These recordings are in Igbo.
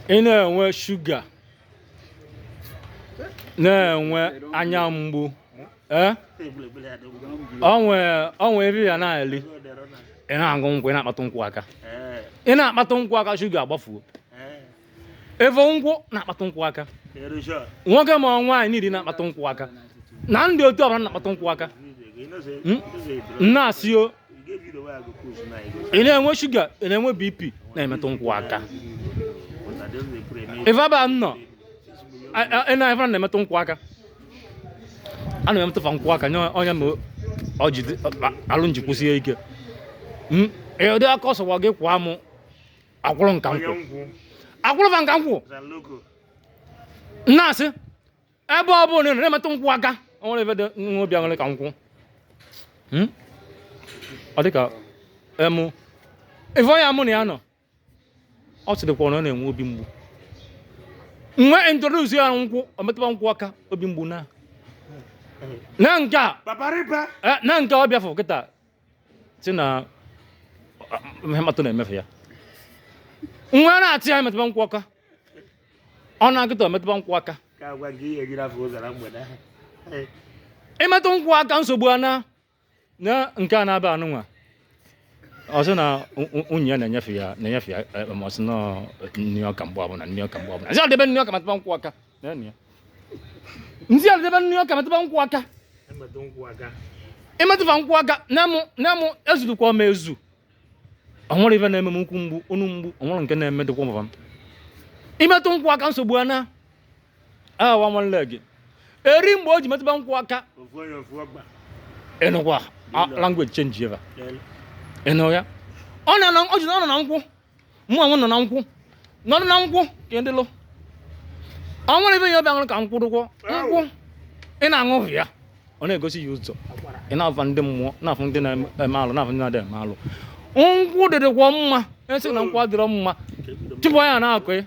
ị na-enwe shuga na-enwe anya mgbu onwe iri ya na-eli ị na-aṅụ nkwụ ị na-akpatụ nkwụ aka ị na-akpatụ nkwụ aka shuga agbafuo evo nkwụ na-akpatụ nkwụ aka nwoke ma nwaanyị niile na-akpatụ nkwụ aka na ndị otu ọbụla na-akpatụ nkwụ aka na-asị o ị na-enwe shuga ị na-enwe BP na-emetụ nkwụ aka ịvaba nnọọ ị na-evara na-emetụ nkwụ aka a na-emetụfa nkwụ aka nye onye ma alụ njikwụsie ike ụdị aka ọsọwa gị kwa mụ akwụrụ nka nkwụ akwụrụfa nka nkwụ na-asị ebe ọ bụla na-emetụ nkwụ aka onwere ebe dị nwa obi aṅụrị ka nkwụ ọ dịka emu ife onye amụ na ya nọ ọ sịrịkwa na ọ na-enwe obi mgbu nwe introduce ya nkwụ o metụba nkwụ aka obi mgbu na nke ọ bịafụ kịta si na ihe mmatụ na-emefe ya nwa na-atị ya metụba nkwụ aka ọ na-akịta o metụba nkwụ aka ịmetụ nkwụ aka nsogbu ana na nke a na-aba anụnwa ọ sị na nwunye ya na-enyefe ya masị na nri ọka mgbe ọbụla nzi adebe nri ọka metụba nkwụ aka nzi adebe nri ọka metụba nkwụ aka ịmetụba nkwụ aka na-emụ ezudukwa m ezu onwere ife na-eme m nkwụ mgbu onu mgbu onwere nke na-eme dịkwa mfa m imetụ nkwụ aka nsogbu ana awa nwanne gị eri mgbe o ji metụba nkwụ aka ịnụkwa language change eva ịnụ ya ọ ji nọ na nkwụ mụ onwe nọ na nkwụ nọ na nkwụ ka ndị lụ ọ nwere ibe ya ọbịa ṅụrụ ka nkwụ dụkwọ nkwụ ị na-aṅụ ya ọ na-egosi ya ụzọ ị na-afụ ndị mmụọ na-afụ ndị na-eme alụ na-afụ ndị na-adịghị eme alụ nkwụ dịdịkwa mma esi na nkwụ adịrọ mma tupu anya na-akụ ya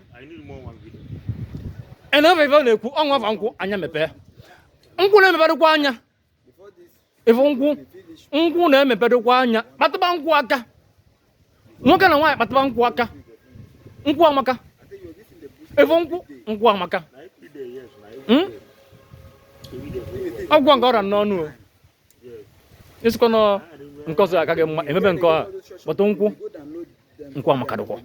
ị na-efe ife na-ekwu ọnwa afa nkwụ anya mepee nkwụ na-emepedịkwa anya ife nkwụ na-emepedịkwa anya kpatụba nkwụ aka nwoke na nwaanyị kpatụba nkwụ aka nkwụ amaka ife nkwụ amaka ọgwụ nke ọrịa n'ọnụ isikọ nọ nke ọzọ agaghị mma emebe nke ọ kpọtụ nkwụ amaka dịkwa